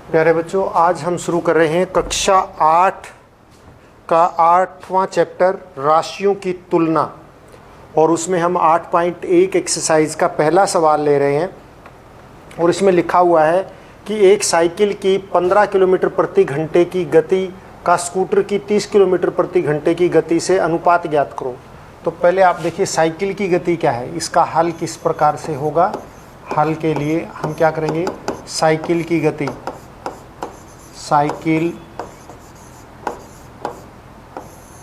प्यारे बच्चों, आज हम शुरू कर रहे हैं कक्षा 8 का 8वां चैप्टर राशियों की तुलना। और उसमें हम 8.1 एक्सरसाइज का पहला सवाल ले रहे हैं। और इसमें लिखा हुआ है कि एक साइकिल की 15 किलोमीटर प्रति घंटे की गति का स्कूटर की 30 किलोमीटर प्रति घंटे की गति से अनुपात ज्ञात करो। तो पहले आप देखिए साइकिल की गति क्या है, इसका हल किस प्रकार से होगा। हल के लिए हम क्या करेंगे, साइकिल की गति, साइकिल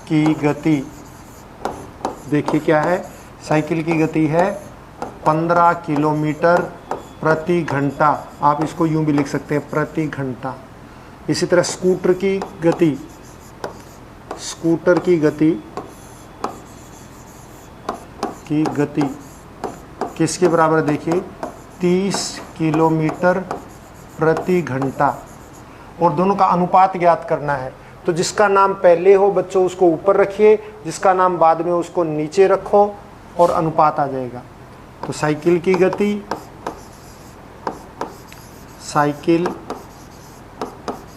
की गति देखिए क्या है, साइकिल की गति है 15 किलोमीटर प्रति घंटा। आप इसको यूं भी लिख सकते हैं, प्रति घंटा। इसी तरह स्कूटर की गति, स्कूटर की गति किसके बराबर देखिए, 30 किलोमीटर प्रति घंटा। और दोनों का अनुपात ज्ञात करना है। तो जिसका नाम पहले हो बच्चों उसको ऊपर रखिए, जिसका नाम बाद में उसको नीचे रखो और अनुपात आ जाएगा। तो साइकिल की गति, साइकिल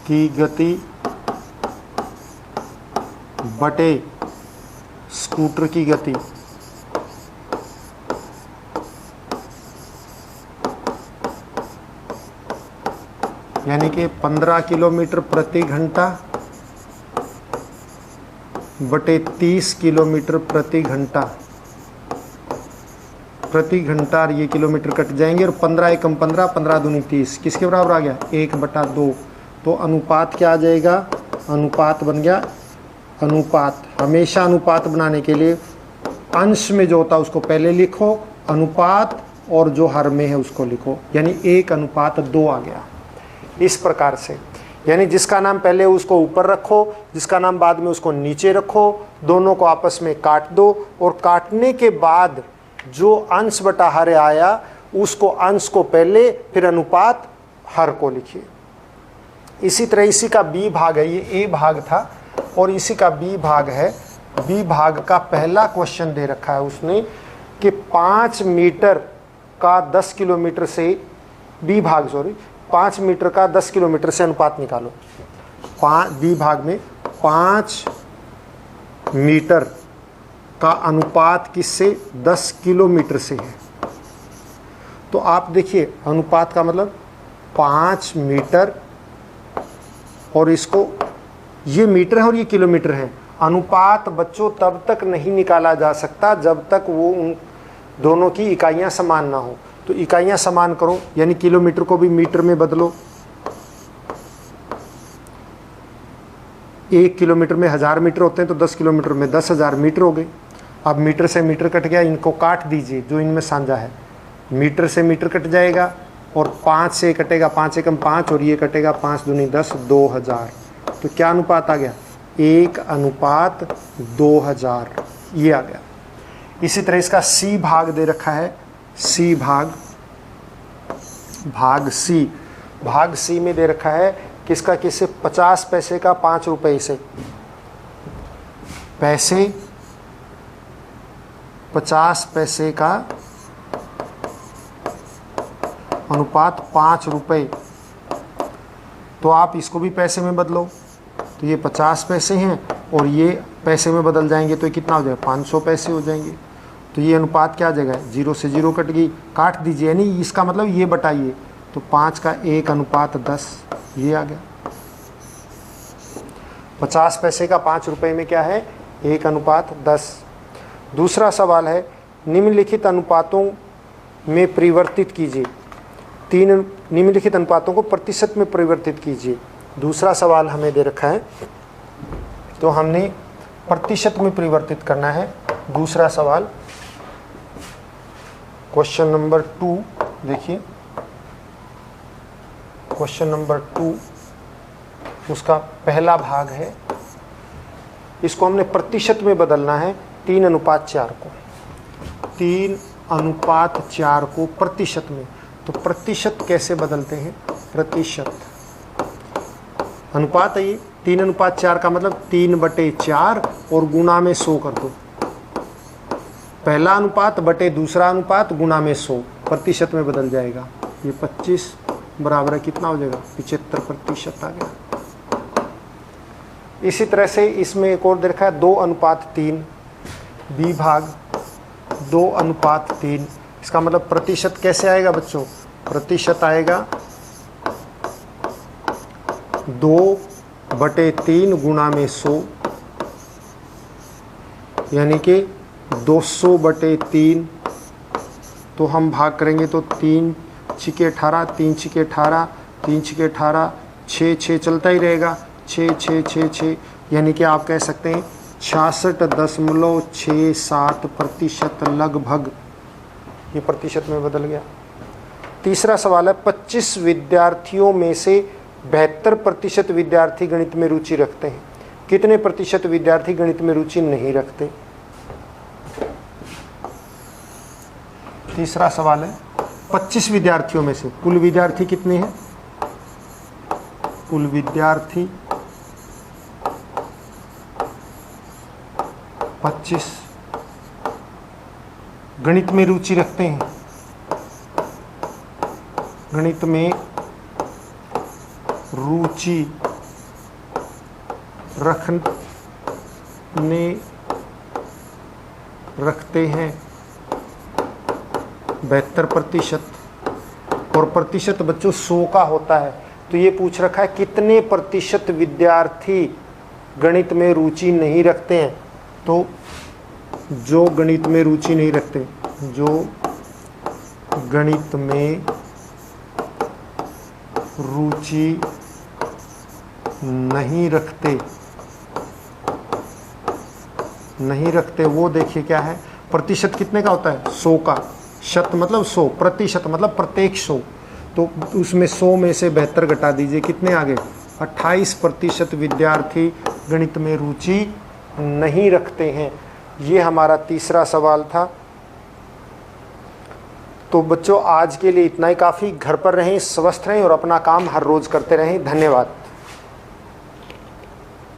की गति बटे स्कूटर की गति, यानी कि 15 किलोमीटर प्रति घंटा बटे 30 किलोमीटर प्रति घंटा। प्रति घंटा और ये किलोमीटर कट जाएंगे और 15 एकम 15, 15 दूनी 30, किसके बराबर आ गया, 1/2। तो अनुपात क्या आ जाएगा, अनुपात बन गया। अनुपात, हमेशा अनुपात बनाने के लिए अंश में जो होता है उसको पहले लिखो, अनुपात और जो हर में है उसको लिखो, यानी 1:2 आ गया। इस प्रकार से, यानी जिसका नाम पहले उसको ऊपर रखो, जिसका नाम बाद में उसको नीचे रखो, दोनों को आपस में काट दो और काटने के बाद जो अंश बटा हर आया उसको अंश को पहले, फिर अनुपात हर को लिखिए। इसी तरह इसी का बी भाग है, ये ए भाग था और इसी का बी भाग है। बी भाग का पहला क्वेश्चन दे रखा है उसने कि 5 मीटर का 10 किलोमीटर से, बी भाग 5 मीटर का 10 किलोमीटर से अनुपात निकालो। बी भाग में 5 मीटर का अनुपात किससे, 10 किलोमीटर से है। तो आप देखिए अनुपात का मतलब 5 मीटर, और इसको ये मीटर है और ये किलोमीटर है। अनुपात बच्चों तब तक नहीं निकाला जा सकता जब तक वो उन दोनों की इकाइयां समान ना हो। तो इकाइयां समान करो, यानी किलोमीटर को भी मीटर में बदलो। 1 किलोमीटर में 1000 मीटर होते हैं, तो 10 किलोमीटर में 10,000 मीटर हो गए। अब मीटर से मीटर कट गया, इनको काट दीजिए जो इनमें साझा है। मीटर से मीटर कट जाएगा और 5 से कटेगा, 5 एकम 5 और ये कटेगा 5 दूनी 10, 2000। तो क्या अनुपात आ गया, 1:2000 ये आ गया। इसी तरह इसका सी भाग दे रखा है, सी भाग, भाग सी, भाग सी में दे रखा है किसका, किससे, 50 पैसे का 5 रुपए से, पैसे 50 पैसे का अनुपात 5 रुपए। तो आप इसको भी पैसे में बदलो, तो ये 50 पैसे हैं और ये पैसे में बदल जाएंगे तो ये कितना हो जाएगा, 500 पैसे हो जाएंगे। तो ये अनुपात क्या आ जाएगा, 0 से 0 कट गई, काट दीजिए, यानी इसका मतलब ये बटाइए। तो 5 का 1:10 ये आ गया। 50 पैसे का 5 रुपए में क्या है, 1:10। दूसरा सवाल है, निम्नलिखित अनुपातों में परिवर्तित कीजिए। 3 निम्नलिखित अनुपातों को प्रतिशत में परिवर्तित कीजिए। दूसरा सवाल हमें दे रखा है, तो हमने प्रतिशत में परिवर्तित करना है। दूसरा सवाल क्वेश्चन नंबर 2 देखिए, क्वेश्चन नंबर 2 उसका पहला भाग है। इसको हमने प्रतिशत में बदलना है, 3:4 को, 3:4 को प्रतिशत में। तो प्रतिशत कैसे बदलते हैं, प्रतिशत अनुपात है ये, 3:4 का मतलब 3/4 और गुणा में 100 कर दो। पहला अनुपात बटे दूसरा अनुपात गुणा में 100 प्रतिशत में बदल जाएगा। ये 25 बराबर है कितना हो जाएगा 75% आ गया। इसी तरह से इसमें एक और देखा है 2:3 b भाग 2:3। इसका मतलब प्रतिशत कैसे आएगा बच्चों? प्रतिशत आएगा 2/3 गुणा में 100, यानी कि 200/3। तो हम भाग करेंगे तो 3 छिके 18, 3 छिके 18, 3 छिके 18, 6 चलता ही रहेगा, 6, यानी कि आप कह सकते हैं 66.67% लगभग। ये प्रतिशत में बदल गया। तीसरा सवाल है 25 विद्यार्थियों में से 72% विद्यार्थी गणित में रुचि रखते हैं। कितने प्रतिशत विद्यार्थी गणित में रुचि नहीं रखते? तीसरा सवाल है 25 विद्यार्थियों में से कुल विद्यार्थी कितने हैं? कुल विद्यार्थी 25 गणित में रुचि रखते हैं। गणित में रुचि रखते हैं 72%। और प्रतिशत बच्चों 100 का होता है, तो ये पूछ रखा है कितने प्रतिशत विद्यार्थी गणित में रुचि नहीं रखते हैं। तो जो गणित में रुचि नहीं रखते, जो गणित में रुचि नहीं रखते वो देखिए क्या है, प्रतिशत कितने का होता है? 100 का। शत मतलब 100, प्रतिशत मतलब प्रत्येक 100। तो उसमें 100 में से 72 घटा दीजिए, कितने आ गए? 28% विद्यार्थी गणित में रुचि नहीं रखते हैं। ये हमारा तीसरा सवाल था। तो बच्चों आज के लिए इतना ही काफ़ी। घर पर रहें, स्वस्थ रहें और अपना काम हर रोज़ करते रहें। धन्यवाद।